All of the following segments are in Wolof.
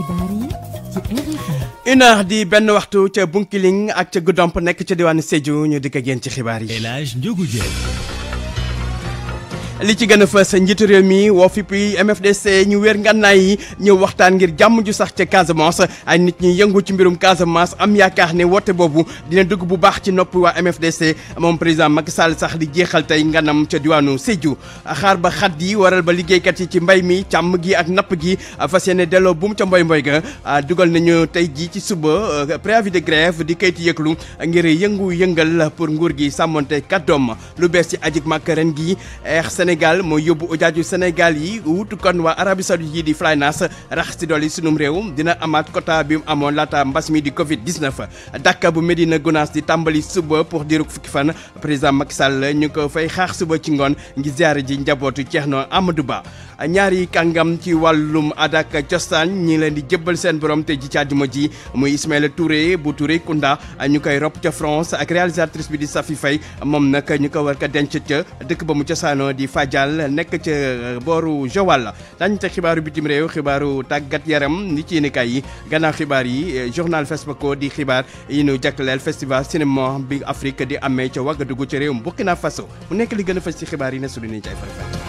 xibaar yi ci RFM. 1h di benn waxtu ca Bunkiling ak ca Goudomp nekk ca diwaanu Sédhiou ñu dikk ak yéen ci xibaar yi. El Hadj Ndiogou Diène. li ci gën a fës njiitu réew mi woo fippi MFDC ñu wéer ngànnaay yi ñëw waxtaan ngir jàmm ju sax ca Casamance ay nit ñi yëngu ci mbirum Casamance am yaakaar ne woote boobu dina dugg bu baax ci nopp waa MFDC moom président Macky Sall sax di jeexal tey nganam ca diwaanu Sédhiou xaar ba xat yi waral ba liggéeykat yi ci mbay mi càmm gi ak napp gi fas yéene delloo buum ca mboy ga dugal nañu tey jii ci suba préavis de grève di kayti yëglu ngir yëngal pour nguur gi sàmmonte kàddoom lu bees ci ajik màkk ren gi Sénégal mooy yóbbu ujaaju Sénégal yi wutu kon waa Arabie Saoudite yi di Flynas rax ci dolli sunum réew dina amaat quota bi mu amoon laata mbas mi di Covid 19 Dakar bu Medina Gounass di tàmbali suba pour diiru fukki fan président Macky Sall ñu ko fay xaar suba ci ngoon ngir ziyaare ji njabootu Thierno Amadou Ba ñaari kàngam ci wàllum aada ak cosaan ñi leen di jëbbal seen borom te ji ci àjjuma ji muy Ismaïla Touré bu Touré Kunda ñu koy rob ca France ak réalisatrice bi di Safi Faye moom nag ñu ko war ko denc ca dëkk ba mu cosaanoo di Fadial nekk ca booru Joal dañu teg xibaaru bitim réew xibaaru tàggat yaram ni ci yéenekaay yi gannaaw xibaar yi journal Fespaco di xibaar yi ñu jagleel festival cinéma bi Afrique di amee ca Ouagadougou ca réewum Burkina Faso mu nekk li gën a fës ci xibaar yi ne su ñu ci ay farafet.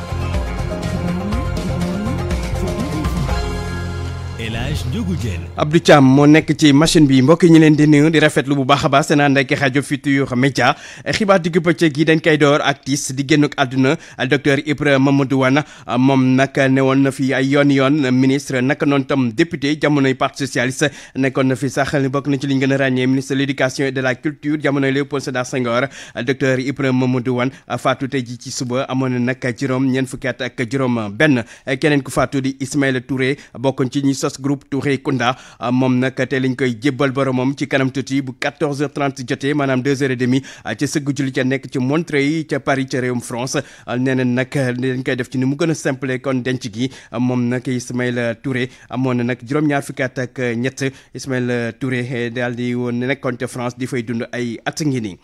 El Hadj Ndiogou Diène. Abdou Thiam moo nekk ci machine bi mbokk yi ñu leen di nuyu di rafetlu bu baax a baax seen ànd ak rajo Futurs Médias xibaar digg bëccëg yi dañ koy door ak tiis di génnuk àdduna docteur Ibrahima Mamadou Wane moom nag newoon na fi ay yoon ministre naka noonu tam député jamonoy parti socialiste nekkoon na fi sax bokk na ci li ñu gën a ràññee ministre de l'éducation et de la culture jamonoy Léopold Sédar Senghor docteur Ibrahima Mamadou Wane faatu tey ji ci suba amoon na nag ñeent fukki at ak juróom benn keneen ku faatu di Ismaïla Touré bokkoon ci ñi sos groupe Touré Kunda moom nag tey lañ koy jébbal boromam ci kanam tuuti bu 14h30 jotee maanaam 2h30 ca sëgg julli ca nekk ci Montreuil ca Paris ca réewum France nee na nag dañ koy def ci ni mu gën a simple kon denc gi moom nag Ismaïla Touré amoon na nag juróom-ñaar fukki at ak ñett Ismaïla Touré daal di woon nekkoon ca France di fay dund ay at ngi nii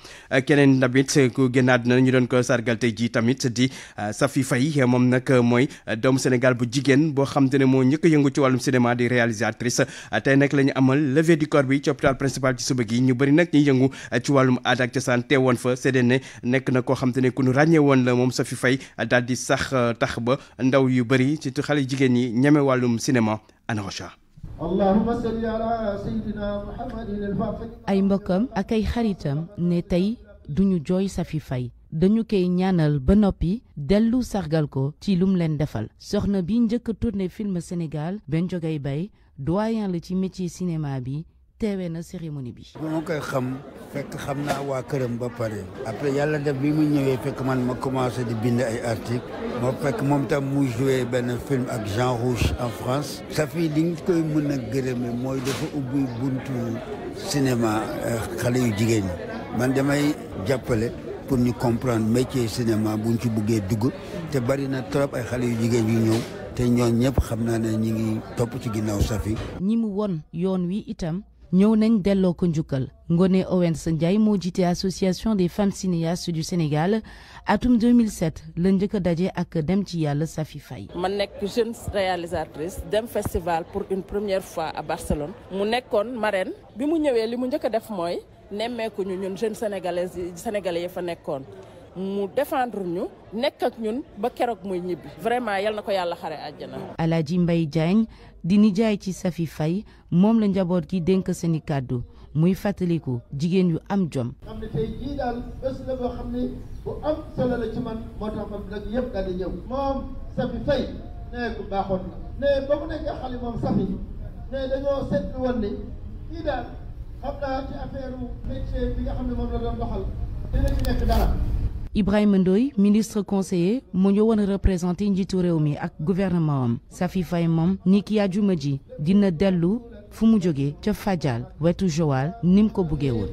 keneen tamit ku génn àdduna ñu doon ko sargal tey ji tamit di Safi Faye moom nag mooy doomu Sénégal bu jigéen boo xam te ne moo njëkk a yëngu ci wàllum cinéma di réalisatrice tey nag la ñu amal levée du corps bi ci hôpital principal ci suba gi ñu bëri nag ñuy yëngu ci wàllum aada ak cosaan teewoon fa seede ne nekk na koo xam te ne ku ñu ràññee woon la moom Safi Faye daal di sax tax ba ndaw yu bëri surtout xale jigéen ñi ñeme wàllum cinéma Anna Rocha. ay mbokkam ak ay xaritam ne tey duñu jooy Safi Faye dañu koy ñaanal ba noppi dellu sargal ko ci lum leen defal soxna bi njëkk a tourné film Sénégal Ben Jogay Bay doyen la ci métier cinéma bi teewee na cérémonie bi. bu ma koy xam fekk xam naa waa këram ba pare après yàlla def bi mu ñëwee fekk man ma commencé di bind ay articles moo fekk moom tam mu joué benn film ak Jean Rouch en France. Safi li nga koy mën a gërëme mooy dafa ubbi buntu cinéma xale yu jigéen ñi man damay jàppale. pour ñu comprendre métier cinéma buñ ci buggee dugg te bari na trop ay xale yu jigéen yu ñëw te ñooñ ñëpp xam naa ne ñi ngi topp ci ginnaaw Safi. ñi mu won yoon wi itam ñëw nañ delloo ko njukkal Ngoné Owens Ndiaye moo jiite association des femmes cinéastes du Sénégal atum 2007 la njëkk a daje ak dem ci yàlla Safi Faye. ma nekk jeune réalisatrice dem festival pour une première fois à Barcelone mu nekkoon marraine bi mu ñëwee li mu njëkk a def mooy. nemmeeku ñu ñun jeunes sénégalais yi fa nekkoon mu défendre ñu nekk ak ñun ba keroog muy ñibbi vraiment yal na ko yàlla xare àjjana. Alaaji Mbaye Diagne di nijaay ci Safi Faye moom la njaboot gi dénk seeni kàddu muy fàttaliku jigéen yu am jom. xam ne tey jii daal bés la boo xam ne bu am solo la ci man moo tax man nag yëpp daal di ñëw. moom Safi Faye nee ku baaxoon la ne ba mu nekkee xale moom Safi ne dañoo seetlu woon ne kii daal. xam naa ci affaire métier bi nga xam ne moom la doon doxal dina ci nekk dara. Ibrahima Ndoye ministre conseiller mu ñëwoon a représenté njiitu réew mi ak gouvernement am Safi Faye moom ni ki àjjuma ji dina dellu fu mu jógee ca Fadial wetu Joal ni mu ko buggee woon.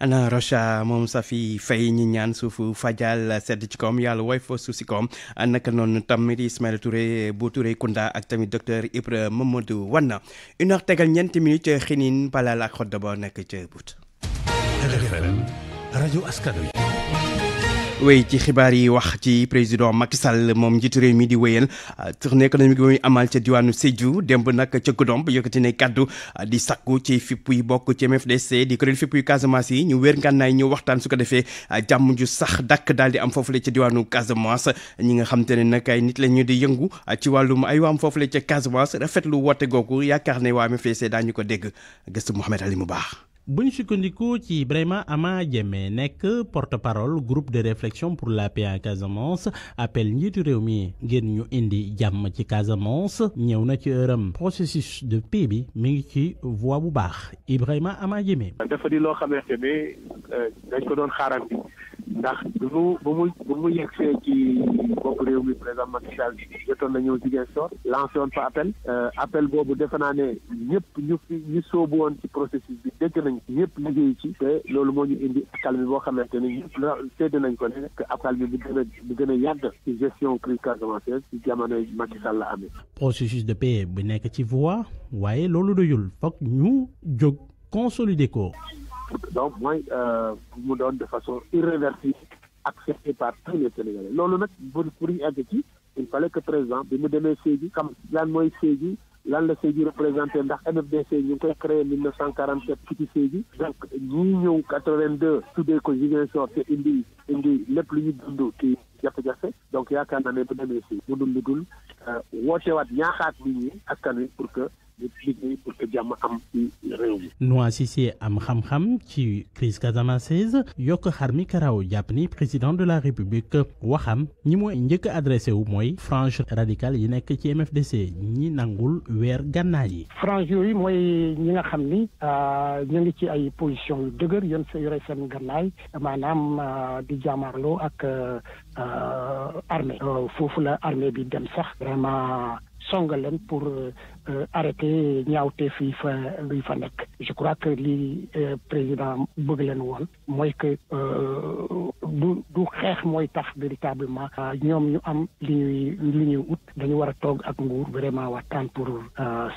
Anna Rocha moom Safi Faye ñi ñaan suufu Fadial sedd ci koom yàlla woy fa suuf si koom naka noonu tamit Ismaïla Touré bu Touré Kunda ak tamit docteur Ibrahima Mamadou Wane 1h tegal ñeenti minutes xinin palal ak xodda ba nekk ca but. RFM rajo askan wi. wéy ci xibaar yi wax ci président Macky Sall moom njiitu réew mi di wéyal tournée économique bi muy amal ca diwaanu Sédhiou démb nag ca Goudomp yëkkati ne kaddu di sakku ci fipp yi bokk ci MFDC di kuréel fipp yu Casamance yi ñu wér ngànnaay ñu waxtaan su ko defee jàmm ju sax dakk daal di am foofule ca diwaanu Casamance ñi nga xam te ne nag ay nit la ñu di yëngu ci wàllum ay waam foofule ca Casamance rafetlu woote googu yaakaar ne waa MFDC daañu ko dégg gëstu Mouhamed Ali mu baax. bu ñu sukkandiku ci Ibrahima Ama Diémé nekk porte-parole groupe de réflexion pour la paix en Casamance appel njiitu réew mi ngir ñu indi jàmm ci Casamance ñëw na ci ërëm processus de paix bi mi ngi ci voie bu baax Ibrahima Ama Diémé. dafa di loo xamante ne dañ ko doon xaarandi ndax bu mu yegsee ci bopp réew mi président Macky Sall jotoon na ñëw Ziguinchor lancé woon fa appel boobu defe naa ne ñëpp ñu soobu woon ci processus bi dégg nañ ñëpp liggéey ci te loolu moo ñu indi accalmie boo xamante ne ñëpp sédd nañ ko ne que accalmie bi gën a yàgg ci gestion crise casamançaise ci jamonoy Macky Sall la amee. processus de paix bu nekk ci voie waaye loolu doyul foog ñu jóg consolider ko. donc mooy mu doon de façon irréversible accepté par tous les Sénégalais loolu nag pour ñu egg ci il fallait que président bi mu demee Sédhiou xam lan mooy Sédhiou lan la Sédhiou représenté ndax MFDC ñu ngi koy créé 1947 fii ci Sédhiou donc ñii ñëw 82 tuddee ko Ziguinchor te indi lépp lu ñu dund ci jafe-jafe donc yaakaar naa ne bu demee si mu dul lu dul wootewaat ñaaxaat nit ñi askan wi pour que liggéey pour que jàmm am ci réew mi. Noa Cissé am xam-xam ci crise casamançaise yokk xar mi karaw jàpp ni président de la république waxam ñi mooy njëkk adressé wu mooy frange radicale yi nekk ci MFDC ñi nangul weer gànnaay yi. frange yooyu mooy ñi nga xam ni ñu ngi ci ay position yu dëgër yoon sa yore seen gànnaay maanaam di jaamarloo ak armée foofu la armée bi dem sax vraiment songal leen pour arrêter ñaawteef yi luy fa nekk je crois que li président bëgg leen woon mooy que du xeex mooy tax véritablement ñoom ñu am li ñuy ut dañu war a toog ak nguur vraiment waxtaan pour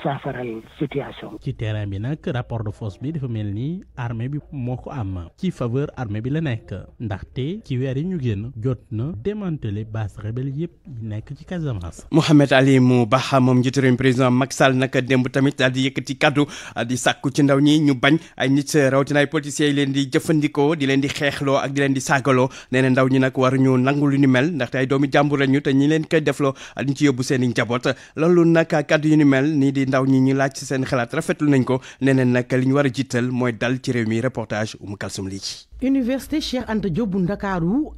saafaral situation. ci terrain bi nag rapport de force bi dafa mel ni armée bi moo ko am ci faveur armée bi la nekk ndaxte ci weer yi ñu génn jot na démanteler base rebelle yëpp yi nekk ci Casamance. Mouhamed Ali mu baax moom njiitu réew mi président Macky Sall naka démb tamit daal di yëkkati kaddu di sàkku ci ndaw ñi ñu bañ ay nit rawatina ay politiciens yi leen di jëfandikoo di leen di xeexloo ak di leen di saagaloo nee na ndaw ñi nag war ñu nangu lu ni mel ndaxte ay doomi jàmbur lañu te ñi leen koy defloo ñu ci yóbbu seen i njaboot loolu nag kaddu yu ni mel nii di ndaw ñi ñu laaj ci seen xalaat rafetlu nañ ko nee na nag li ñu war a jiital mooy dal ci réew mi reportage Oumou Kalsoum lii. Université Cheikh Anta Diop bu Ndakaaru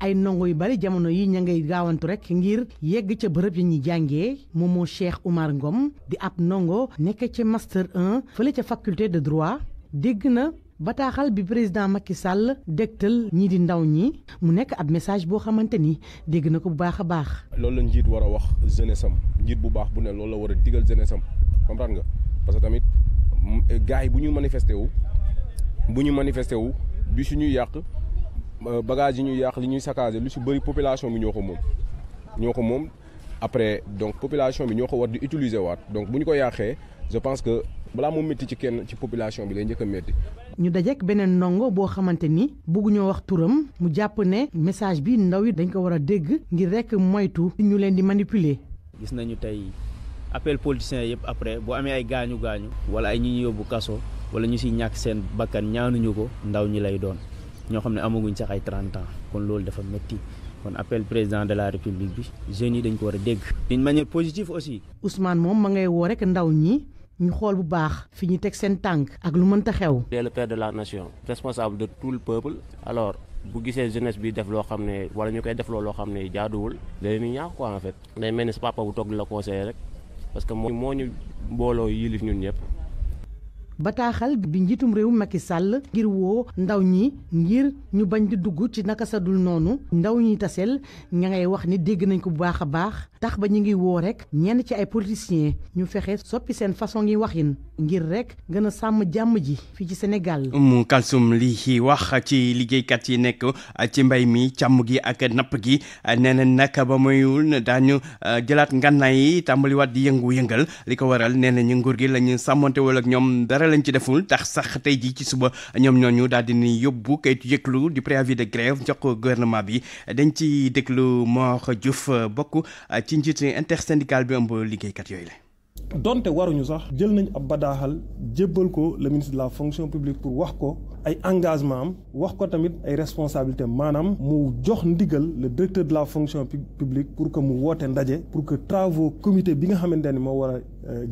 ay ndongo yu bari jamono yi ña ngay gaawantu rek ngir yegg ca bërëb yi ñuy jàngee moom moo Cheikh Oumar Ngom di ab ndongo nekk ca master 1 fële ca faculté de droit dégg na bataaxal bi président Macky Sall dégtal ñii di ndaw ñi mu nekk ab message boo xamante ni dégg na ko bu baax a baax. loolu la njiit war a wax jeunesse am njiit bu baax bu ne loolu la war a digal jeunesse am comprendre nga parce que tamit gars yi bu ñu manifesté wu bi su ñuy yàq. bagage yi ñuy yàq li ñuy saccagé lu ci bëri population bi ñoo ko moom après donc population bi ñoo ko war di utiliser waat donc bu ñu ko yàqee je pense que balaa mu métti ci kenn ci population bi lay njëkk a métti. ñu dajeek beneen ndongo boo xamante ni bëgguñoo wax turam mu jàpp ne message bi ndaw yi dañ ko war a dégg ngir rek moytu ñu leen di manipuler. gis nañu tey appel politiciens yëpp après bu amee ay gaañu wala ay ñi ñu yóbbu kaso wala ñu ci ñàkk seen bakkan ñaanuñu ko ndaw ñi lay doon. ñoo xam ne amaguñ sax ay 30 ans kon loolu dafa métti kon appel président de la république bi jeunes yi dañ ko war a dégg d'une manière positive aussi. Ousmane moom ma ngay woo rek ndaw ñi ñu xool bu baax fi ñu teg seen tànk ak lu mënta xew. c'est le père de la nation responsable de tout le peuple alors bu gisee jeunesse bi def loo xam ne wala ñu koy def loo xam ne jaaduwul léegi ñu ñaax quoi en fait day mel ni sa papa bu toog di la conseiller rek parce que moo ñu mbooloo yilif ñun ñëpp. bataaxal bi njiitum réew Macky Sall ngir woo ndaw ñi ngir ñu bañ di dugg ci naka sadul noonu ndaw ñi tasel ña ngay wax ni dégg nañ ko bu baax a baax tax ba ñu ngi woo rek ñenn ci ay politiciens ñu fexe soppi seen façon ngi waxin ngir rek gën a sàmm jàmm ji fii ci Sénégal. Oumou Kalsoum li wax ci liggéeykat yi nekk ci mbay mi càmm gi ak napp gi nee na nag ba muy daañu jëlaat ngànnaay yi tàmbaliwaat di yëngal li ko waral nee na ñu nguur gi la ñu sàmmante wala ak ñoom dara lañ ci deful tax sax tey jii ci suba ñoom ñooñu daal di ni yóbbu kayitu yëglu du préavis de grève jox ko gouvernement bi dañ ci déglu Mor Diouf bokk ci njiitu intersyndical bi ëmb liggéeykat yooyu la. donte waruñu sax jël nañ ab badaaxal jébbal ko le ministre de la fonction publique pour wax ko ay engagement am wax ko tamit ay responsabilités maanaam mu jox ndigal le directeur de la fonction publique pour que mu woote ndaje pour que travaux comité bi nga xamante ni moo war a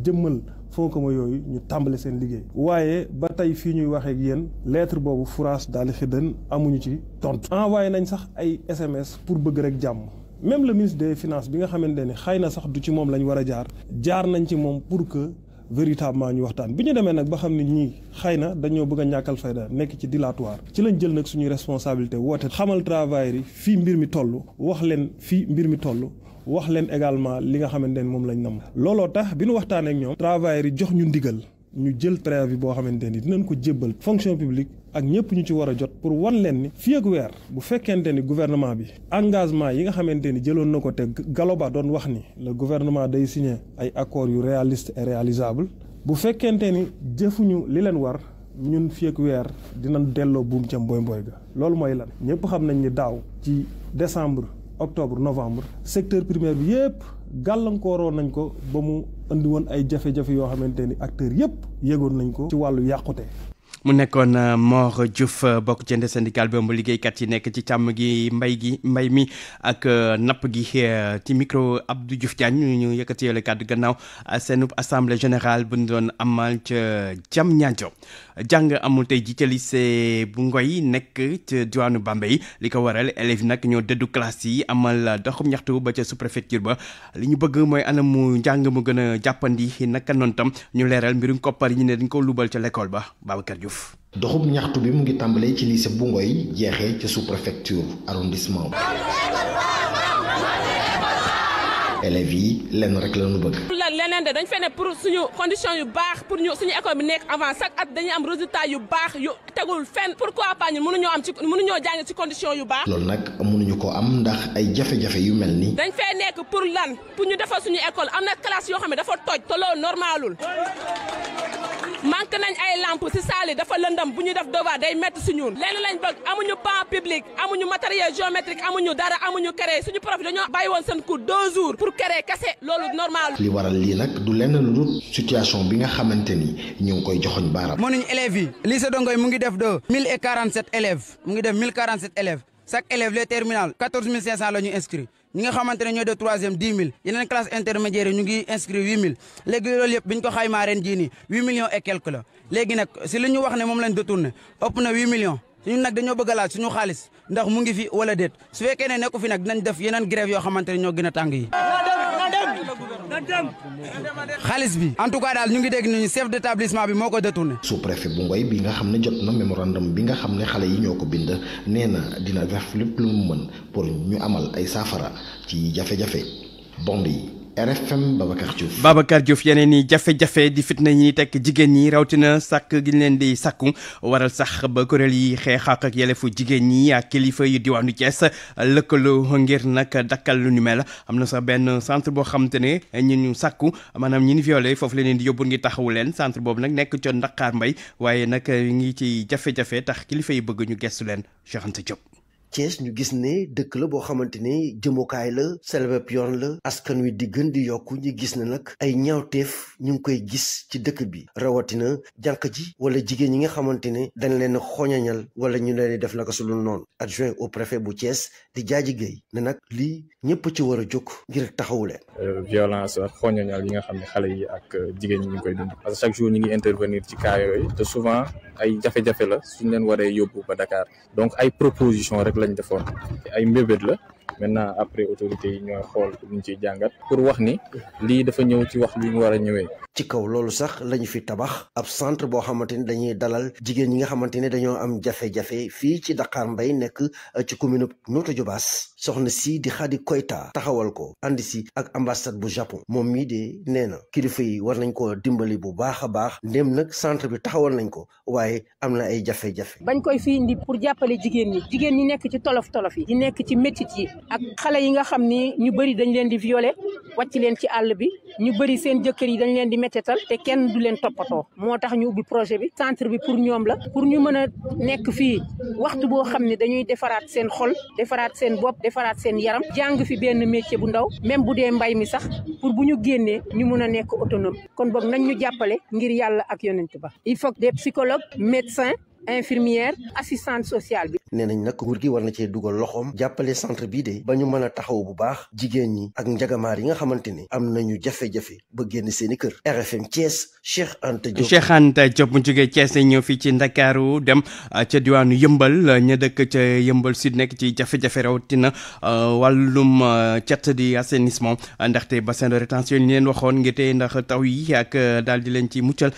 jëmmal fonds commun yooyu ñu tàmbale seen liggéey waaye ba tey fii ñuy waxee ak yéen lettre boobu France daal di xëddan amuñu ci tontu envoyé nañ sax ay SMS pour bëgg rek jàmm. même le ministre des finances bi nga xamante ne xëy na sax du ci moom lañ war a jaar nañ ci moom pour que véritablement ñu waxtaan bi ñu demee nag ba xam ne ñii xëy na dañoo bëgg a ñàkkal fayda nekk ci dilatoire ci lañ jël nag suñuy responsabilité woote xamal travailleurs yi fii mbir mi toll wax leen fii mbir mi toll wax leen également li nga xamante ne moom lañ nam looloo tax bi ñu waxtaanee ak ñoom travailleurs yi jox ñu ndigal ñu jël préavis boo xamante ni dinañ ko jébbal fonction publique ak ñëpp ñu ci war a jot pour wan leen ni fii ak weer bu fekkente ni gouvernement bi engagement yi nga xamante ni jëloon na ko te Galoba doon wax ni le gouvernement day signer ay accords yu réaliste et réalisable bu fekkente ni jëfuñu li leen war ñun fii ak weer dinañ delloo buum ca mboy ga loolu mooy lan ñëpp xam nañ ni daaw ci décembre octobre novembre secteur primaire bi yëpp gàllankooroon nañ ko ba mu andi woon ay jafe-jafe yoo xamante ni acteurs yëpp yëgoon nañ ko ci wàllu yàqute. mu nekkoon Mor Diouf bokk ci syndical bi ëmb liggéeykat yi nekk ci càmm gi mbay mi ak napp gi ci micro Abdou Diouf Diagne ñu yëkkati yole kàddu gannaaw seen assemblée générale bu ñu doon amal ca Diamniadio jàng amul tey ji ca lycée bu Ngoy nekk ca diwaanu Bambey li ko waral élèves yi nag ñoo dëddu classe yi amal doxum ñaxtu ba ca sous-préfecture ba li ñu bëgg mooy anamu njàng mu gën a jàppandi naka noonu tam ñu leeral mbirum koppar yi ñu ne dañ ko lubal ca l'école ba Babacar Diouf. doxub ñaxtu bi mu ngi tàmbalee ci lycée bu Ngoy jeexee ca sous-préfecture arrondissement élèves yi lenn rek la ñu bëgg. leneen de dañ fee ne pour suñu condition yu baax pour ñu suñu école bi nekk avant chaque at dañuy am résultat yu baax yu tegul fenn pourquoi pas ñun mënuñoo jàng ci condition yu baax. loolu nag mënuñu ko am ndax ay jafe-jafe yu mel ni. dañ fee nekk pour lan pour ñu defal suñu école am na classe yoo xam ne dafa toj te loolu normalul manque nañ ay lampe ci salle yi dafa lëndam bu ñu def devoir day métti si ñun lenn lañ bëgg amuñu banc public amuñu matériel géométrique amuñu dara amuñu craie suñu prof dañoo bàyyi woon seen cours 2 jours pour craie kese loolu normal. li waral lii nag du lenn lu dul situation bi nga xamante ni ñu ngi koy joxoñ baaraam. mënuñ élèves yi lycée de Ngoy mu ngi def de 1047 élèves mu ngi def 1047 élèves chaque élève les terminales 14500 la ñu inscrit ñi nga xamante ne ñooy de troisième 10 000 yeneen classe intermédiaire ñu ngi inscrit 8 000 léegi loolu yëpp bi ñu ko xaymaa ren jii nii 8 millions et quelque la léegi nag si li ñu wax ne moom lañ détourné ëpp na 8 millions ñun nag dañoo bëgg a laaj suñu xaalis ndax mu ngi fi wala déet su fekkee ne nekku fi nag dinañ def yeneen grève yoo xamante ne ñoo gën a tàng yi. xaalis bi en tout cas daal ñu ngi dégg ni chef d'établissement bi moo ko détourné. sous-préfet bu Ngoy bi nga xam ne jot na mémorandum bi nga xam ne xale yi ñoo ko bind nee na dina def lépp lu mu mën pour ñu amal ay saafara ci jafe-jafe bond yi. RFM Babacar Diouf yeneen i jafe-jafe di fitna ñi tekk jigéen ñi rawatina sàkk gi leen di sàkku waral sax ba kuréel yi xeex ak yelefu jigéen ñi ak kilifa yu diwaanu Thiès lëkkaloo ngir nag dakkal lu ñu mel am na sax benn centre boo xam te ne ñu sàkku maanaam ñi ni violé foofu leen di yóbbu ngir taxawu leen centre boobu nag nekk ca Ndakaar Mbay waaye nag ngi ci jafe-jafe tax kilifa yi bëgg ñu gestu leen Cheikh Anta Diop. Thiès ñu gis ne dëkk la boo xamante ne jëmukaay la selebeb yoon la askan wi di gën di yokku ñu gis ne nag ay ñaawteef ñu ngi koy gis ci dëkk bi rawatina jànq ji wala jigéen ñi nga xamante ne dañ leen xoñañal wala ñu leen di def naka su dul noonu adjoint au préfet bu Thiès di Jaaji Gueye ne nag lii ñëpp ci war a jóg ngir taxawu leen. violence ak xoñañal yi nga xam ne xale yi ak jigéen ñi ñu ngi koy dund parce que chaque jour ñu ngi intervenir ci cas yooyu te souvent ay jafe-jafe la suñ leen waree yóbbu ba Dakar donc ay proposition rek lañ defoon ay mbébét la maintenant après autorités yi ñooy xool luñ ciy jàngat pour wax ni lii dafa ñëw ci wax li ñu war a ñëwee. ci kaw loolu sax lañu fi tabax ab centre boo xamante ni dañuy dalal jigéen ñi nga xamante ne dañoo am jafe-jafe fii ci Dakar Mbay nekk ci commune Notto Diobass soxna si di Khady Koita taxawal ko andi si ak ambassade bu Japon moom mii de nee na kilifa yi war nañ ko dimbali bu baax a baax ndéem nag centre bi taxawal nañ ko waaye am na ay jafe-jafe. bañ koy fi indi pour jàppale jigéen ñi nekk ci tolof-tolof yi di nekk ci métit yi ak xale yi nga xam ni ñu bëri dañ leen di violer wàcc leen ci àll bi ñu bëri seen jëkkër yi dañ leen di mettetal te kenn du leen toppatoo moo tax ñu ubbi projet bi centre bi pour ñoom la pour ñu mën a nekk fii waxtu boo xam ne dañuy defaraat seen xol defaraat seen bopp defaraat seen yaram jàng fi benn métier bu ndaw même bu dee mbay mi sax pour bu ñu génnee ñu mën a nekk autonome kon boog nañ ñu jàppale ngir yàlla ak yonent ba il faut que des psychologues médecins infirmière assistante sociale bi. nee nañ nag nguur gi war na cee dugal loxoom jàppale centre bii de ba ñu mën a taxaw bu baax jigéen ñi ak njagamaar yi nga xamante ne am nañu jafe-jafe ba génn seeni kër. RFM Thiès Cheikh Anta Diop. Cheikh Anta Diop mu jógee Thiès ñëw fii ci Ndakaaru dem ca diwaanu Yëmbal ña dëkk ca Yëmbal Sud nekk ci jafe-jafe rawatina wàllum cet di assainissement ndaxte bassin de rétention yi ñu leen waxoon ngir tey ndax taw yi ak daal di leen ci muccal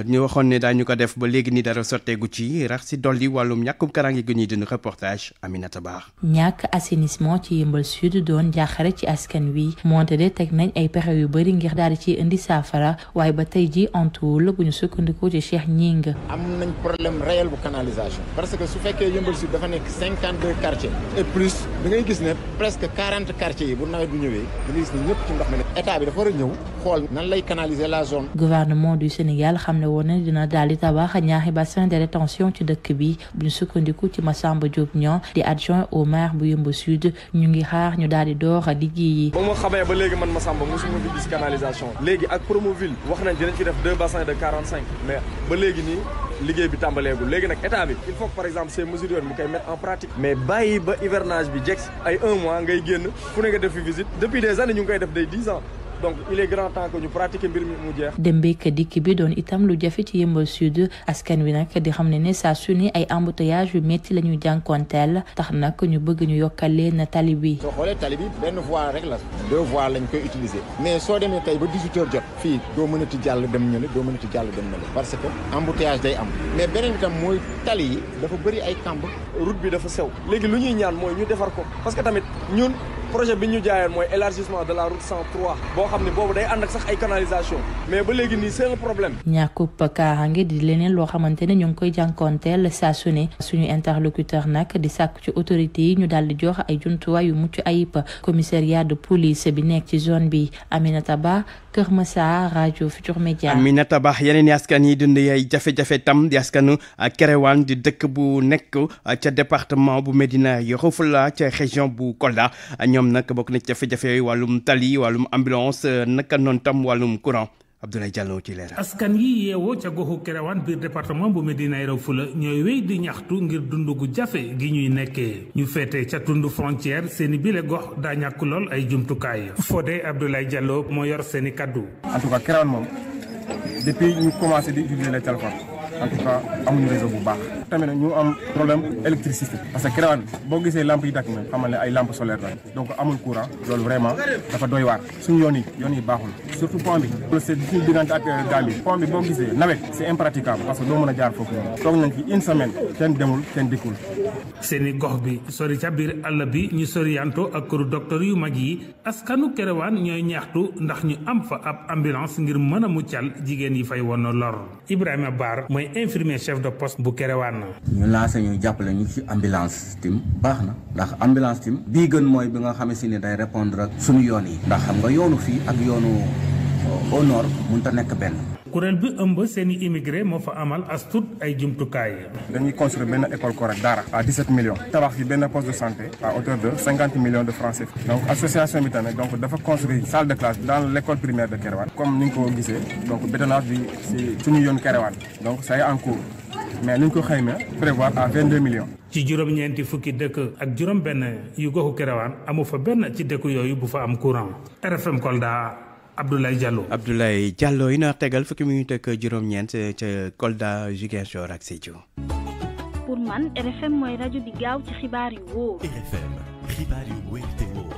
ñu waxoon ne daañu ko def ba léegi ni dara sotteegu ci. rax si dolli wàllum ñàkkum karange gu ñuy dund reportage Aminata Ba. ñàkk assainissement ci Yëmbal Sud doon jaaxare ci askan wi moonte de teg nañ ay pexe yu bëri ngir daal di ci indi saafara waaye ba tey ji antuwul bu ñu sukkandikoo ci Cheikh Ñing. am nañ problème réel bu canalisation parce que su fekkee Yëmbal Sud dafa nekk 52 quartiers et plus da ngay gis ne presque 40 quartiers yi bu nawet bu ñëwee da ngay gis ne ñëpp ci ndox mi nekk état bi dafa war a ñëw xool nan lay canaliser la zone. gouvernement du Sénégal xam ne woon na dina daal di tabax ñaari bassin de rétention ci dëkk bi bu ñu sukkandiku ci Massamba Diop ñoo di adjoint au maire bu Yëmbal Sud ñu ngi xaar ñu daal di door a liggéey yi. ba ma xamee ba léegi man Massamba mosuma fi gis canalisation léegi ak Promoville wax nañ dinañ ci def 2 bassins de 45 mais ba léegi nii liggéey bi tàmbaleegul léegi nag état bi il faut que par exemple ces mesures yooyu mu koy mettre en pratique mais bàyyi ba hivernage bi jeex ay 1 mois ngay génn fu ne nga def fi visite depuis des années ñu ngi koy def day 10 ans. donc il est grand temps que ñu pratiquer mbir mi mu jeex. dem beek dikk bi doon itam lu jafe ci Yëmbal Sud askan wi nag di xam ne saa su ne ay embouteillage yu métti la ñu jànkoonteel tax nag ñu bëgg ñu yokkal leen tali bi. soo xoolee tali bi benn voie rek la 2 voies lañ koy utiliser mais soo demee tey ba 18h jot fii doo mënati jàll dem ñële doo mënati jàll dem ñële parce que embouteillage day am mais beneen bi tam mooy tali yi dafa bëri ay kamb. route bi dafa sew léegi lu ñuy ñaan mooy ñu defar ko parce que tamit ñun projet bi ñu jaayoon mooy élargissement de la route 103 boo xam ne boobu day ànd ak sax ay canalisation mais ba léegi nii c'est un problème. ñàkkub kaaraange di leneen loo xamante ne ñu ngi koy jànkoonteel saa su ne suñu interlocuteur nag di sàkk ci autorités yi ñu daal di jox ay jumtuwaay yu mucc ayib commissariat de police bi nekk ci zone bi Aminata Ba Kër Massar rajo Futur Média. Aminata Ba yeneen askan yi dund ay jafe-jafe tam di askanu Kéréwan di dëkk bu nekk ca département bu Médina Yoro Foulah ca région bu Kolda ñoom nag bokk na ci jafe-jafe wàllum tali wàllum ambulance naka noonu tam wàllum courant Abdoulaye Diallo ci leeral. askan yi yeewoo ca goxu Kéréwan biir département bu Médina Yoro Foulah ñooy wéy di ñaxtu ngir dund gu jafe gi ñuy nekkee ñu féete ca tund frontière seeni bile gox daa ñàkk lool ay jumtukaay Fodé Abdoulaye Diallo moo yor seeni kaddu. en tout cas Kéréwan moom depuis ñu commencé di utiliser les téléphones en tout cas amuñu réseau bu baax tamit ñu am problème électricité parce que Kéréwan boo gisee lampe yi dakk na xamal ne ay lampe solaire la donc amul courant loolu vraiment dafa doy waar suñu yoon yi baaxul surtout pont bi c'est suñu diggante ak gaal bi pont bi boo gisee nawet c'est impraticable parce que doo mën a jaar foofu noonu toog nañ fi une semaine kenn demul kenn dikkul. seeni gox bi sori ca biir àll bi ñu soriyanto ak këru docteur yu mag yi askanu Kéréwan ñooy ñaxtu ndax ñu am fa ab ambulance ngir mën a muccal jigéen yi fay woon lor Ibrahima Bar mooy infirmier chef de poste bu Kéréwan. ñu lancé ñu jàppale ñu ci ambulance tim baax na ndax ambulance tim bii gën mooy bi nga xam si ne day répondre ak suñu yoon yi ndax xam nga yoonu fii ak yoonu au nord mënut a nekk benn. kuréel bi ëmb seeni immigré moo fa amal as tuut ay jumtukaay. dañuy construire benn école correcte daara à 17 millions tabax fi benn poste de santé à hauteur de 50 millions de francs CFA. donc association bi tamit donc dafa construire salle de classe dans l'école primaire de Kéréwan comme ni nga ko gisee donc bétonnage bi si suñu yoon Kéréwan donc ça est en cours mais ni ñu ko xayma prévoir à 22 millions. ci juróom-ñeenti fukki dëkk ak juróom-benn yu goxu Kéréwan amu fa benn ci dëkk yooyu bu fa am courant RFM Kolda. Abdoulaye Diallo yi na tegal fukki minute ak juróom-ñeent ca Kolda Ziguinchor ak Sédhiou. pour man RFM mooy rajo bi gaaw ci xibaar yu wóor. RFM xibaar yu wóor te wóor.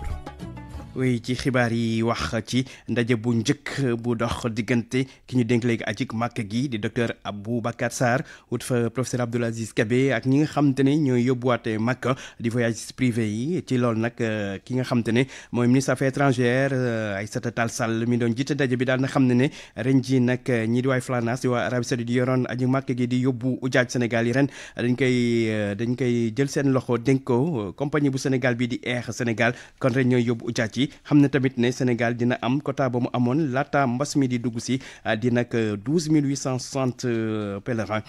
oui ci xibaar yi wax ci ndaje bu njëkk bu dox diggante ki ñu dénk léegi ajik màkk gi di docteur Aboubacar Sarr wut fa professeur Abdoul Aziz Kébé ak ñi nga xamante ne ñooy yóbbuwaate màkk di voyage privé yi ci loolu nag ki nga xamante ne mooy ministre affaires étrangères Aïssata Tall Sall mi doon jiite ndaje bi daal na xam ne ren ji nag ñii di waay Flanas di waa Arabie Saoudite di yoroon ajik màkk gi di yóbbu ujaaj Sénégal yi ren dañ koy jël seen loxo dénk ko compagnie bu Sénégal bi di Air Sénégal kon ren ñooy yóbbu ujaaj yi xam na tamit ne Sénégal dina am quota ba mu amoon laata mbas mi di dugg si di nag 12 860 pèlerins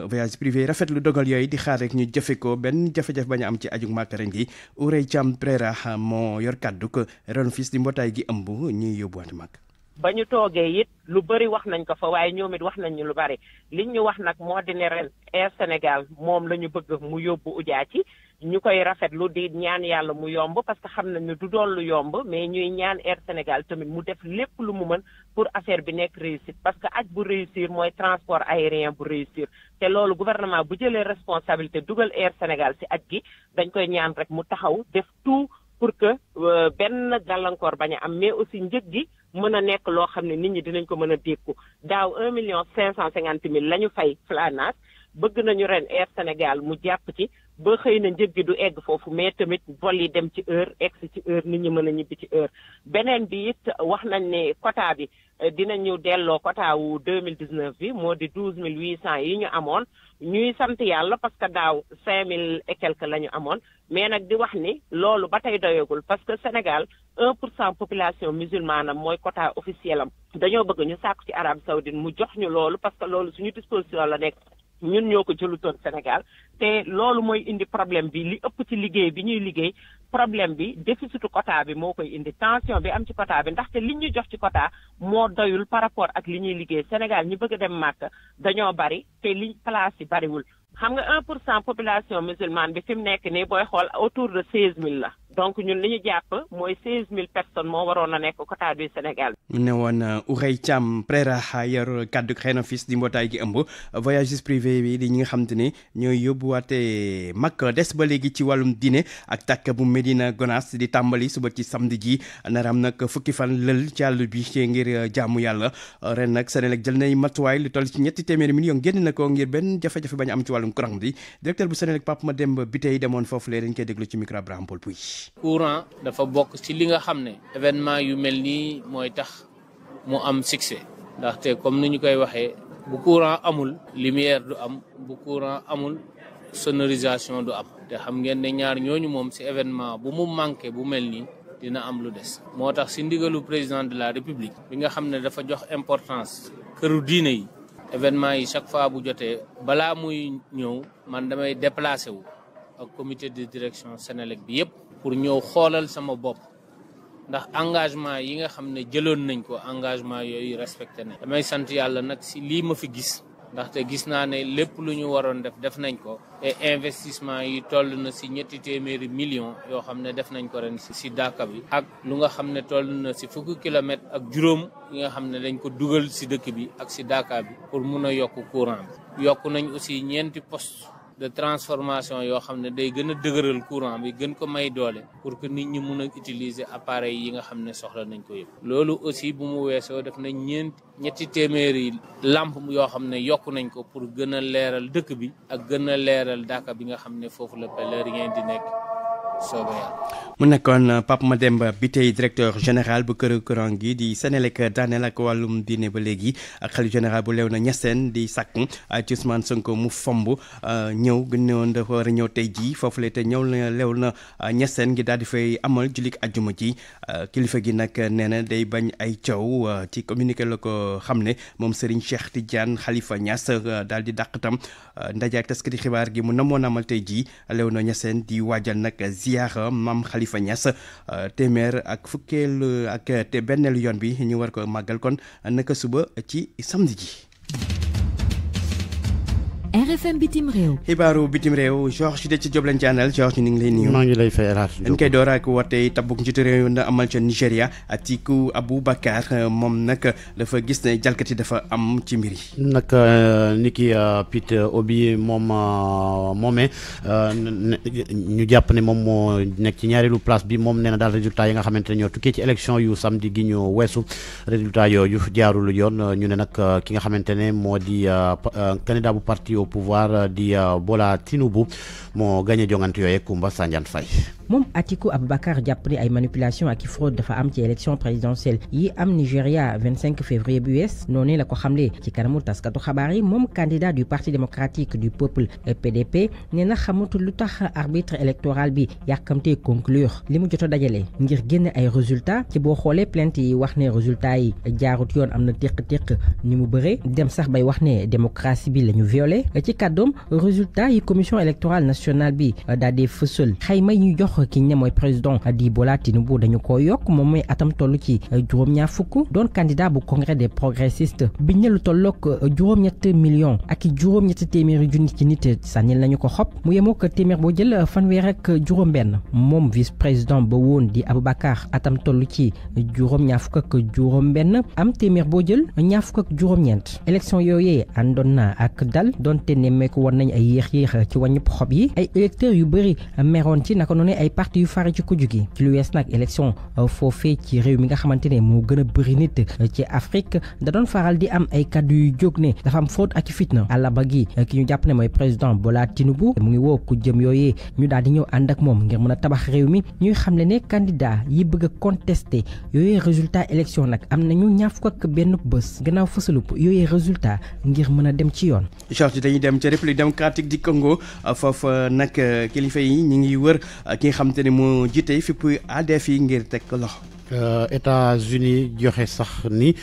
voyage privé rafetlu dogal yooyu di xaar rek ñu jëfe ko benn jafe-jafe bañ a am ci aju Màkk ren gi Ourey Thiam Prera moo yor kàddu ko ren fils di mbootaay gi ëmb ñuy yóbbuwaat Màkk. ba ñu toogee it lu bëri wax nañ ko fa waaye ñoom it wax nañ ñu lu bëri liñ ñu wax nag moo di ne ren Air Sénégal moom la ñu bëgg mu yóbbu ujaaj yi ñu koy rafetlu di ñaan yàlla mu yomb parce que xam nañ ne du doon lu yomb mais ñuy ñaan Air Sénégal tamit mu def lépp lu mu mën pour affaire bi nekk réussite parce que aj bu réussir mooy transport aérien bu réussir te loolu gouvernement bu jëlee responsabilité dugal Air Sénégal ci aj gi dañ koy ñaan rek mu taxaw def tout pour que benn gàllankoor bañ a am mais aussi njëg gi mën a nekk loo xam ne nit ñi dinañ ko mën a dékku daaw 1,55 million la ñu fay Flanas bëgg nañu ren Air Sénégal mu jàpp ci ba xëy na njëg gi du egg foofu mais tamit vol yi dem ci heure egg ci heure nit ñi mën a ñibbi ci heure beneen bi it wax nañ ne quota bi dinañu delloo quota wu 2019 bi moo di 12 800 yi ñu amoon ñuy sant yàlla parce que daaw 5 000 et quelque la ñu amoon mais nag di wax ni loolu ba tey doyagul parce que Sénégal 1% population musulmane am mooy quota officiel am dañoo bëgg ñu sàkku ci Arabie Saoudite mu jox ñu loolu parce que loolu suñu disposition la nekk ñun ñoo ko jëlutoon Sénégal te loolu mooy indi problème bi li ëpp ci liggéey bi ñuy liggéey problème bi déficitu quota bi moo koy indi tension bi am ci quota bi ndaxte li ñu jox ci quota moo doyul par rapport ak li ñuy liggéey Sénégal ñi bëgg a dem Màkka dañoo bari te li place yi bariwul xam nga 1% population musulmane bi fi mu nekk nii booy xool autour de 16000 la donc ñun li ñu jàpp mooy 16000 personnes moo waroon a nekk quota du Sénégal. ñu ne woon Ourey Thiam Prera yor kàddu xëy na fils di mbootaay gi ëmb voyages privés bi di ñi nga xam te ne ñooy yóbbuwaate Makka des ba léegi ci wàllum diine ak tàkk bu Medina Gonaas di tàmbali suba ci samedi ji naram nag fukki fan lël ci àll bi ngir jaamu yàlla ren nag Senelec jël nay matuwaay lu toll ci 300 millions génn na ko ngir benn jafe-jafe bañ am ci wàllum courant bi directeur bu Senelec Pape Mademba Bitèye demoon foofu lee dañ koy déglu ci micro Abraham Paul Pouy. courant dafa bokk ci li nga xam ne événement yu mel nii mooy tax mu am succès ndaxte comme ni ñu koy waxee bu courant amul lumière du am bu courant amul sonorisation du am te xam ngeen ne ñaar ñooñu moom ci événement bu mu manqué bu mel nii dina am lu des moo tax ci ndigalu président de la république bi nga xam ne dafa jox importance këru diine yi événement yi chaque fois bu jotee balaa muy ñëw man damay déplacé wu ak comité de direction Senelec bi yépp pour ñëw xoolal sama bopp ndax engagement yi nga xam ne jëloon nañ ko engagement yooyu respecté nañ damay sant yàlla nag ci lii ma fi gis ndaxte gis naa ne lépp lu ñu waroon def nañ ko et investissement yi toll na ci 300 millions yoo xam ne def nañ ko ren ci Daaka bi ak lu nga xam ne toll na ci fukki kilomètres ak juróom yi nga xam ne dañ ko dugal ci dëkk bi ak ci Daaka bi pour mun a yokk courant bi yokk nañ aussi 4 postes de transformation yoo xam ne day gën a dëgëral courant bi gën ko may doole pour que nit ñi mun a utiliser appareils yi nga xam ne soxla nañ ko yëpp loolu aussi bu mu weesoo def nañ 300 lampe yoo xam ne yokk nañ ko pour gën a leeral dëkk bi ak gën a leeral Daaka bi nga xam ne foofu la pèlerin di nekk soobee yàlla. mu nekkoon Pape Mademba Bitèye directeur général bu kër courant gi di Senelec daaneel ak wàllum diine ba léegi ak xalifa général bu Léona Niassène di sàkk ci Ousmane Sonko mu fomb ñëw gën ne woon dafa war a ñëw tey jii foofu la te ñëw na Léona Niassène gi daal di fay amal jullik ajjuma ji kilifa gi nag nee na day bañ ay coow ci communiqué la ko xam ne moom Serigne Cheikh Tidiane Khalifa Niass daal di dàq tam ndaje ak taskati xibaar gi mu namoon amal tey jii Léona Niassène di waajal nag ziyaara maam Khalifa Niass téeméer ak fukkeel ak te benneelu yoon bi ñu war ko màggal kon naka suba ci samedi ji. RFM bitim réew. xibaaru bitim réew Georges de ci Diop lañ ci àndal Georges ñu ngi lay nuyu. maa ngi lay fay alaat dañ koy door ak woote tabuk njiitu réew na amal ca Nigéria Atiku Abubakar moom nag dafa gis ne jalkati dafa am ci mbir yi. nag ni ki Peter Obi moomee ñu jàpp ne moom moo nekk ci ñaareelu place bi moom nee na daal résultat yi nga xamante ne ñoo tukkee ci élection yu samedi gi ñu weesu résultat yooyu jaarul yoon ñu ne nag ki nga xamante ne moo di candidat bu parti au pouvoir di Bola Tinubu moo gagné jongante yooyu Kumba Sanjaan Faye. moom Atiku Abubakar jàpp ne ay manipulation ak i fraude dafa am ci élection présidentielle yi am Nigéria 25 février bu wees noonu la ko xamle ci kanamu taskatu xabaar yi moom candidat du parti démocratique du peuple PDP nee na xamatul lu tax arbitre électoral bi yàkkamtee conclure li mu jot a dajale ngir génn ay résultats ci boo xoolee plainte yi wax ne résultats yi jaarut yoon am na téq-téq ni mu bëree dem sax bay wax ne démocratie bi la ñu violé ci kàddoom résultats yi commission électorale nationale bi daal di fësal xayma yi ñu jox ki ñu ne mooy président di Bola Tinubu dañu ko yokk moom mooy atam toll ci juróom-ñaar fukk doon candidat bu congrès des progressistes bi ñu lu tollook juróom-ñett millions ak juróom-ñett téeméeri junni ci nit sànnil nañu ko xob mu yemoo ko téeméer boo jël fanweer ak juróom-benn moom vice président ba woon di Abubakar atam toll ci juróom-ñaar fukk ak juróom-benn am téeméer boo jël ñaar fukk ak juróom-ñeent élection yooyee àndoon na ak dal donte nemmeeku woon nañ ay yéex-yéex ci wàññi xob yi ay électeurs yu bëri meroon ci naka noonu ay parti yu fari ci kujju gi ci lu wees nag élection foofee ci réew mi nga xamante ne moo gën a bëri nit ci Afrique da doon faral di am ay kaddu yu jóg ne dafa am fraude ak fitna àllarba gi ki ñu jàpp ne mooy président Bola Tinubu mu ngi woo ku jëm yooyee ñu daal di ñëw ànd ak moom ngir mën a tabax réew mi ñuy xamle ne candidat yi bëgg a contester yooyee résultat élection nag am nañu ñaar fukk ak benn bés gannaaw fësalup yooyee résultat ngir mën a dem ci yoon. Georges dañuy dem ca République démocratique du Congo foofu nag kilifa yi ñu ngi wër ki nga xamante ne moo jiite fipp ADF yi ngir teg loxo. États-Unis joxe sax ni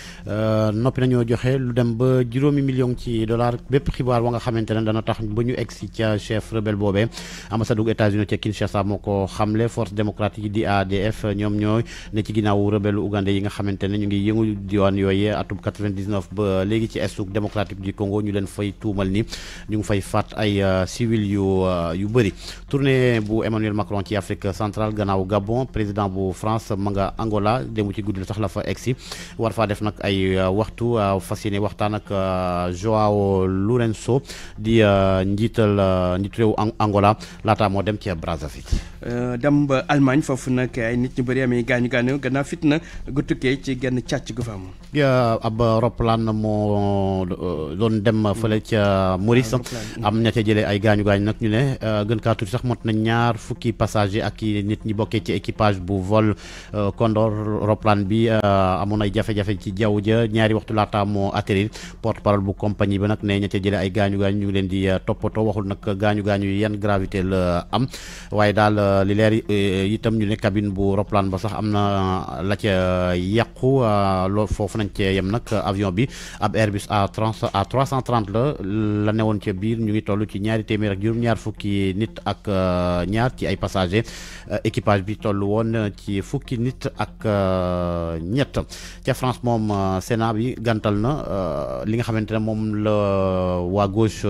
noppi nañoo joxe lu dem ba $1 million ci dollar bépp xibaar wa nga xamante ne dana tax ba ñu egsi ca chef rebelle boobee ambassadeur États-Unis ca Kinshasa moo ko xamle force démocratique di ADF ñoom ñooy ne ci ginnaaw rebelle ougandais yi nga xamante ne ñu ngi yëngu diwaan yooyu atum 99 ba léegi ci est démocratique du Congo ñu leen fay tuumal ni ñu ngi fay faat ay civil yu bëri. tournée bu Emmanuel Macron ci Afrique centrale gannaaw Gabon président bu France ma nga Angola démb ci guddi sax la fa egsi war faa def nag ay waxtu fas yéene waxtaan ak Joao Lourenço di njiitu réew Angola laata moo dem ci Brazzaville. dem ba Allemagne foofu nag ay nit ñu bëri amee gaañu gannaaw fitna gu tukkee ci genn càcc gu fa am. ab roplaan moo doon dem fële ca Maurice am ña ca jëlee ay gaañu nag ñu ne gën kaa tuuti sax mot na 20 passagers ak i nit ñi bokkee ci équipage bu vol Condor roplaan bi amoon ay jafe-jafe ci jaww ja ñaari waxtu laata moo atterrir porte-parole bu compagnie ba nag ne ña ca jëlee ay gaañu ñu ngi leen di toppatoo waxul nag gaañu yi yan gravité la am waaye daal li leer itam ñu ne cabine bu roplaan ba sax am na la ca yàqu loolu foofu nañ cee yem nag avion bi ab Airbus A330 la newoon ca biir ñu ngi toll ci 200 ak juróom-ñaar fukki nit ak ñaar ci ay passagers équipage bi toll woon ci fukki nit ak ñett ca France moom Sénat bi gàntal na li nga xamante ne moom la waa gauche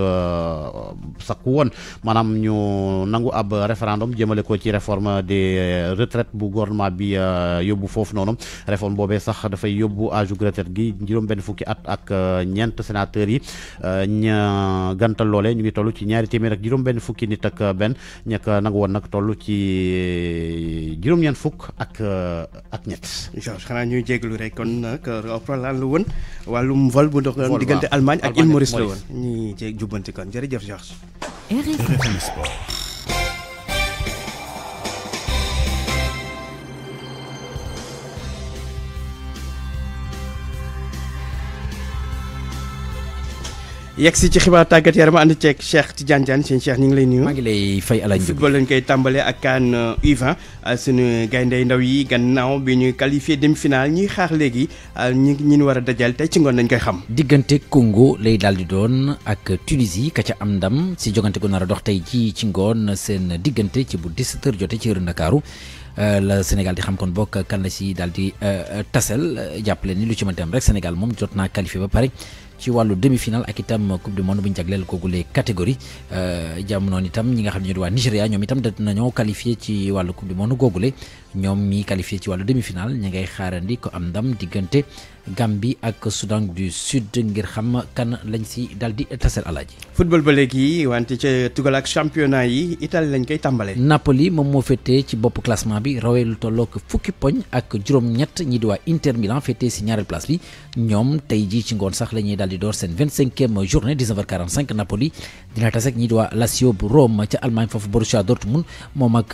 sakku woon maanaam ñu nangu ab référendum jëmale ko ci réforme des retraites bu gouvernement bi yóbbu foofu noonu réforme boobee sax dafay yóbbu âge retraite gi juróom-benn fukki at ak ñeent sénateurs yi ña gàntal loole ñu ngi toll ci 200 ak juróom-benn fukki nit ak benn ñak nangu woon nag toll ci juróom-ñeent fukk ak ñett. Georges xanaa ñuy jégalu rek kon nag problème la woon wàllum vol bu doxoon diggante Allemagne ak Île Maurice la woon ñuy jéeg jubbanti kon jërëjëf Georges. RFM Sport. yegg si ci xibaar tàggat yaram ànd ceeg Cheikh Tidiane Diagne seen Cheikh ñu ngi lay nuyu. maa ngi lay fay Alaaji football lañ koy tàmbalee ak CAN U20 suñu gayndey ndaw yi gannaaw bi ñuy qualifié demi-finale ñuy xaar léegi ñi war a dajal tey ci ngoon nañ koy xam. diggante Congo lay daal di doon ak Tunisie ka ca am ndam si jogante gu nar a dox tey ci ngoon seen diggante ci bu 17h jotee ci heure Ndakaaru la Sénégal di xam kon bokk kan la si daal di tasel jàppale ni lu ci mënti am rek Sénégal moom jot naa qualifié ba pare. ci wàllu demi-finale ak itam coupe du monde bu ñu jagleel googule catégorie jàmm noonu itam ñi nga xam ne ñoo di waa Nigéria ñoom itam dinañoo qualifié ci wàllu coupe du monde googule ñoom mi qualifié ci wàllu demi-finale ñi ngay xaarandi ko am ndam diggante Gambie ak Soudan du Sud ngir xam kan lañ si dal di taseel alaaji. football ba léegi wante ca tugal ak championnat yi Italie lañ koy tàmbalee. Napoli moom moo féetee ci bopp classement bi rawee lu tollook fukki poñ ak juróom-ñett ñi di waa Inter Milan féetee si ñaareel place bi ñoom tey jii ci ngoon sax la ñuy daal di door seen 25e journée 19h45 Napoli dina tase ak ñi di waa Lazio bu Rome ca Allemagne foofu Borussia Dortmund moom ak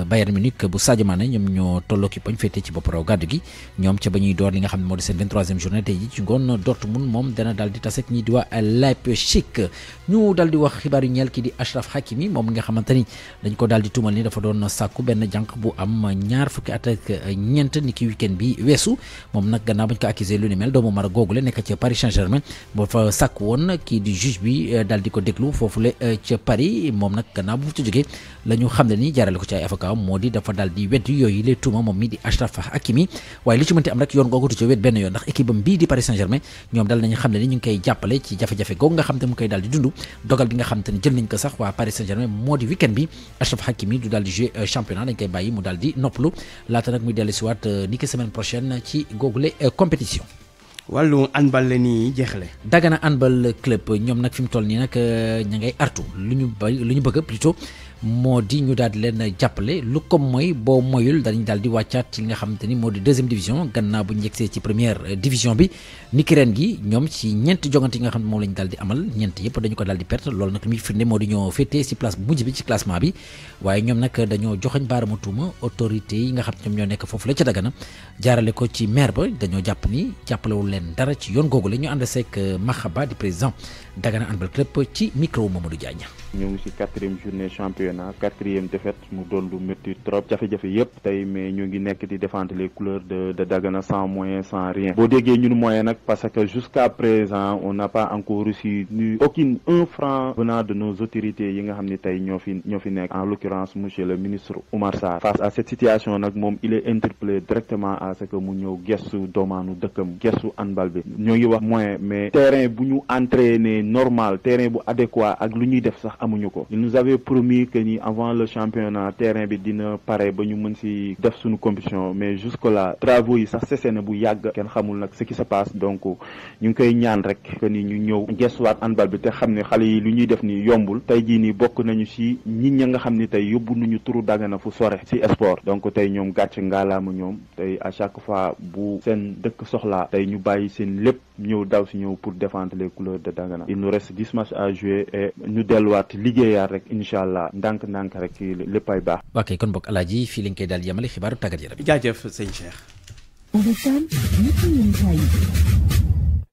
Bayern Munich bu Sadio Mané ñoom ñoo tollooki poñ féetee ci bopp raw gàddu gi ñoom ca ba ñuy door li nga xam ne moo di seen 23e journée tey jii ci ngoon Dortmund moom dana daal di tase ak ñi di waa Leipzig ñu daal di wax xibaar yu ñeel kii di Achraf Hakimi moom nga xamante ni dañ ko daal di tuumal ni dafa doon sàkku benn jànq bu am ñaar fukki at ak ñeent ni ki week-end bi weesu moom nag gannaaw bañ ko accusé lu ni mel doomu Maroc googule nekk ca Paris Saint-Germain boo fa sàkku woon kii di juge bi daal di ko déglu foofule ca Paris moom nag gannaaw bu mu ci jógee la ñu xam ne ni jaarale ko ci ay avocat moo di dafa daal di weddi yooyu les tuuma moom mi di Achraf Hakimi waaye li ci mënti am rek yoon googu du ci wet benn yoon ndax équipe am bii di Paris Saint-Germain ñoom daal nañu xam ne ni ñu ngi koy jàppale ci jafe-jafe googu nga xam te mu koy daal di dund dogal bi nga xam te ne jël nañ ko sax waa Paris Saint-Germain moo di week-end bi Achraf Hakimi du daal di jouer championnat dañ koy bàyyi mu daal di noppalu laata nag muy dellu si waat ni ki semaine prochaine ci googule compétition. wàllu handball la nii jeexale. Dagana handball club ñoom nag fi mu toll nii nag ña ngay artu lu ñu bëgg plutôt moo di ñu daal di leen jàppale lu ko mooy boo moyul dañu daal di wàccaat ci li nga xamante ni moo di deuxième division gannaaw bu ñu yegsee ci première division bi ni ki ren gi ñoom ci ñeenti jogante yi nga xam ne moom la ñu daal di amal ñeent yëpp dañu ko daal di perte loolu nag li muy firnde moo di ñoo féetee si place bu mujj bi ci classement bi waaye ñoom nag dañoo joxoñ baaramu tuuma autorité yi nga xam ne ñoom ñoo nekk foofu la ca Dagana jaarale ko ci maire ba dañoo jàpp ni jàppalewul leen dara ci yoon googu la ñu ànd seek Mahaba di président Dagana handball club ci micro Mamadou Diagne. ñu ngi ci 4e journée championnat 4e défaite mu doon lu métti trop jafe-jafe yëpp tey mais ñu ngi nekk di défendre les couleurs de Dagana sans moyen sans rien boo déggee ñun moyen nag parce que jusqu'à présent on n'a pas encore reçu aucun franc venant de nos autorités yi nga xam ne tey ñoo fi nekk en l'occurrence monsieur le ministre Oumar Sarr face à cette situation nag moom il est interpellé directement à ce que mu ñëw gestu doomaanu dëkkam gestu handball bi ñoo ngi wax moyen mais terrain bu ñu entraîné normal terrain bu adéquat ak lu ñuy def sax amuñu ko il nous avait promis que ni avant le championnat terrain bi dina pare ba ñu mën ci def suñu compétition mais jusque là travaux yi sax cessé na bu yàgg kenn xamul nag ce qui se passe donc ñu ngi koy ñaan rek que ni ñu ñëw gestuwaat handball bi te xam ne xale yi lu ñuy def ni yombul tey jii nii bokk nañu ci nit ña nga xam ni tey yóbbu nañu turu Dagana fu sore ci sport donc tey ñoom gàcce ngaalaama ñoom tey à chaque fois bu seen dëkk soxlaa tey ñu bàyyi seen lépp ñëw daw ci ñëw pour défendre les couleurs de Dagana il nous reste 10 matchs à jouer et ñu delluwaat liggéeyaat rek incha allah ndànk-ndànk rek léppay baax. waa kay kon bokk alaaji fii lañ koy daal yemale xibaaru tàggat yaram. jaajëf sëñ Cheikh.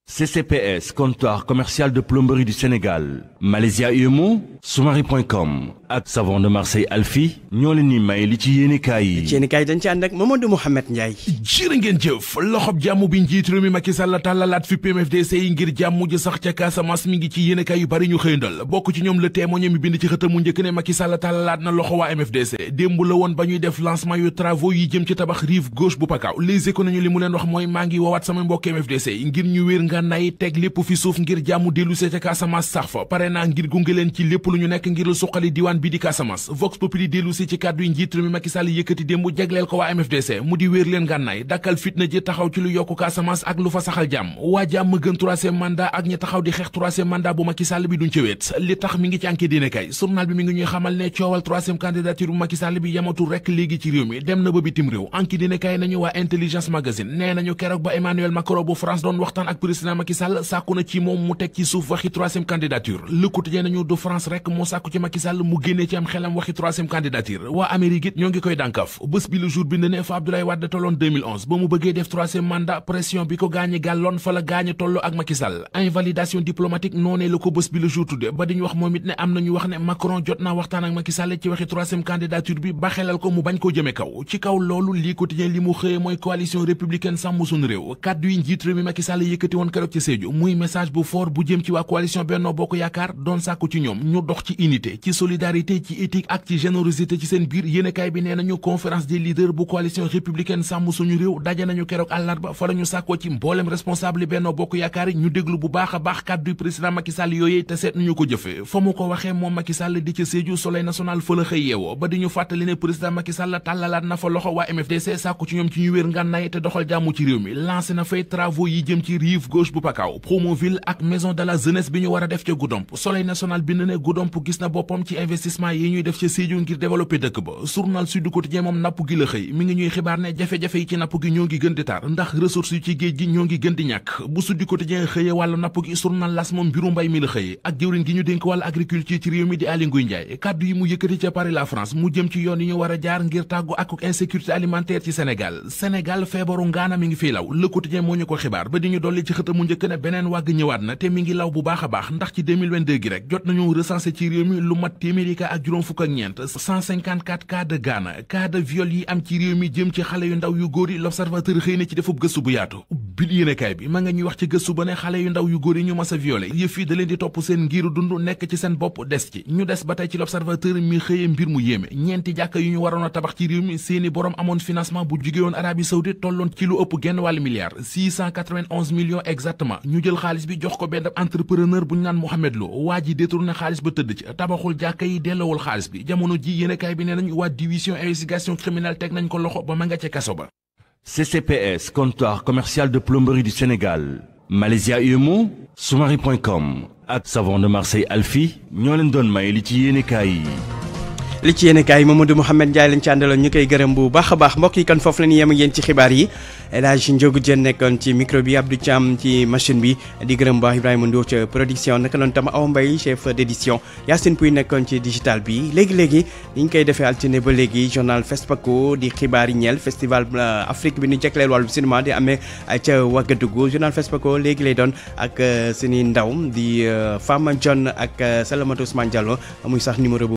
CCPS, comptoir commercial de plomberie du Sénégal, Malaysia UMO, Soumari.com ak savon de Marseille Alfi ñoo leen ni may li ci yéenekaay yi. ci yéenekaay dañ ci ànd ak Mamadou Mouhamed Ndiaye. jërë ngeen jëf loxob jàmm bi njiit réew mi Macky Sall tàllalaat fi PMFDC yi ngir jàmm ji sax ca Casamance mi ngi ci yéenekaay yu bari ñu xëyndal bokk ci ñoom Le Témoin mi bind ci xëtam mu njëkk ne Macky Sall tàllalaat na loxo waa MFDC démb la woon ba ñuy def lancement yu travaux yi jëm ci tabax rive gauche bu Pakao Les Échos nañu li mu leen wax mooy maa ngi woowaat sama mbokk MFDC yi ngir ñu wéer ngànnaay teg lépp fi suuf ngir jàmm dellu see ca Casamance sax fa pare naa ngir gunge leen ci lépp lu ñu nekk ngir lu suqali diwaan bi di Casamance Vox Populi dellu si ci kàddu yi njiit réew mi Macky Sall yëkkati démb jagleel ko waa MFDC mu di wéer leen ngànnaay dakkal fitna ji taxaw ci lu yokku Casamance ak lu fa saxal jàmm waa jàmm gën troisième mandat ak ñi taxaw di xeex troisième mandat bu Macky Sall bi duñ ci wéet li tax mi ngi ci enquête dina kay journal bi mi ngi ñuy xamal ne coowal troisième candidature bu Macky Sall bi yamatul rek léegi ci réew mi dem na ba bitim réew enquête dina kay nañu waa Intelligence Magazine nee nañu keroog ba Emmanuel Macron bu France doon waxtaan ak président Macky Sall sàkku na ci moom mu teg ci suuf waxi troisième candidature Le Quotidien nañu du France rek moo sàkku ci Macky Sall mu génnee ci am xelam waxi troisième candidature waa Amérique it ñoo ngi koy dànkaf bés bi Le Jour bind ne fa Abdoulaye Wade tolloon 2011 ba mu bëggee def troisième mandat pression bi ko gaañe gàlloon fa la gaañe tolloo ak Macky Sall invalidation diplomatique noonee la ko bés bi Le Jour tudde ba diñu wax moom it ne am nañu wax ne Macron jot naa waxtaan ak Macky Sall ci waxi troisième candidature bi ba xelal ko mu bañ koo jëme kaw ci kaw loolu lii Quotidien li mu xëyee mooy coalition républicaine sàmm suñu réew kaddu yi njiit réew mi Macky Sall yëkkati woon keroog ci Sédhiou muy message bu fort bu jëm ci waa coalition Benno Bokk Yaakaar doon sàkku ci ñoom ñu dox ci unité ci solidarité ci éthique ak ci générosité ci seen biir yéenekaay bi nee nañu conférence des leaders bu coalition républicaine sàmm suñu réew daje nañu keroog àllarba fa la ñu sàkkoo ci mboolem responsable Benno Bokk Yaakaar yi ñu déglu bu baax a baax kàddu président Macky Sall yooyee te seet nañu ko jëfe fa mu ko waxee moom Macky Sall di ca Sédhiou Soleil national fa la xëy yeewoo ba di ñu fàttali ne président Macky Sall tàllalaat na fa loxo waa MFDC sàkku ci ñoom ci ñu wér ngànnaay te doxal jàmm ci réew mi lancé na fay travaux yi jëm ci rive gauche bu Pakao Promoville ak maison de la jeunesse bi ñu war a def ca Goudomp Soleil national bind ne Goudomp gis na boppam ci investissement yi ñuy def ca Sédhiou ngir développer dëkk ba journal Sud Quotidien moom napp gi la xëy mi ngi ñuy xibaar ne jafe-jafe yi ci napp gi ñoo ngi gën di tar ndax ressources yi ci géej gi ñoo ngi gën di ñàkk bu Sud Quotidien xëyee wàllu napp gi journal L'As moom mbiru mbay mi la xëyee ak jëwriñ gi ñu dénk wàllu agriculture ci réew mi di Aly Ngouille Ndiaye kàddu yi mu yëkkati ca Paris la France mu jëm ci yoon yi ñu war a jaar ngir tàggu ak insécurité alimentaire ci Sénégal feebaru ngaana mi ngi fiy law Le Quotidien moo ñu ko xibaar ba di ñu dolli ci xët mu njëkk ne beneen wàgg ñëwaat na te mi ngi law bu baax a baax ndax ci 2022 gi rek jot nañu recensé ci réew mi lu mat téeméeri cas ak juróom fukk ak ñeent 154 cas de ngaana cas de viol yi am ci réew mi jëm ci xale yu ndaw yu góor yi L'Observateur xëy na ci defub gëstu bu yaatu bil yéenekaay bi ma nga ñuy wax ci gëstu ba ne xale yu ndaw yu góor yi ñu mas a violé yëf yi da leen di topp seen ngiru dund nekk ci seen bopp des ci ñu des ba tey ci L'Observateur mi xëyee mbir mu yéeme ñeenti jàkka yu ñu waroon a tabax ci réew mi seeni borom amoon financement bu jóge woon Arabie Saoudite tolloon ci lu ëpp genn wàllu milliard 691 millions exactement ñu jël xaalis bi jox ko benn entrepreneur bu ñu naan Mohamed Lo waa ji détourné xaalis ba tëdd ci tabaxul jàkka yi delloowul xaalis bi jamono ji yéenekaay bi nee nañ waa division investigation criminelle teg nañ ko loxo ba ma nga ca kaso ba. CCPS, comptoir commercial de plomberie du Sénégal, Malaysia UMO, Soumari.com ak Savon de Marseille Alfi ñoo leen doon may li ci yéenekaay yi. li ci yéen kaay Mamadou Mouhamed Ndiaye lañ ci àndaloon ñu koy gërëm bu baax a baax mbokk yi kan foofu la ñu yem ak yéen ci xibaar yi El Hadj Ndiogou Diène nekkoon ci micro bi Abdou Thiam ci machine bi di gërëm baax Ibrahima Ndour ca production naka noonu tam Awa Mbaye chef d'édition Yacine Pouy nekkoon ci digital bi léegi-léegi ni ñu koy defee altine ba léegi journal FESPACO di xibaar yi ñeel festival Afrique bi ñu jagleel wàllu cinéma di amee ca Ouagadougou journal FESPACO léegi lay doon ak seeni ndaw di Fama John ak Salamata Ousmane Diallo muy sax numéro bu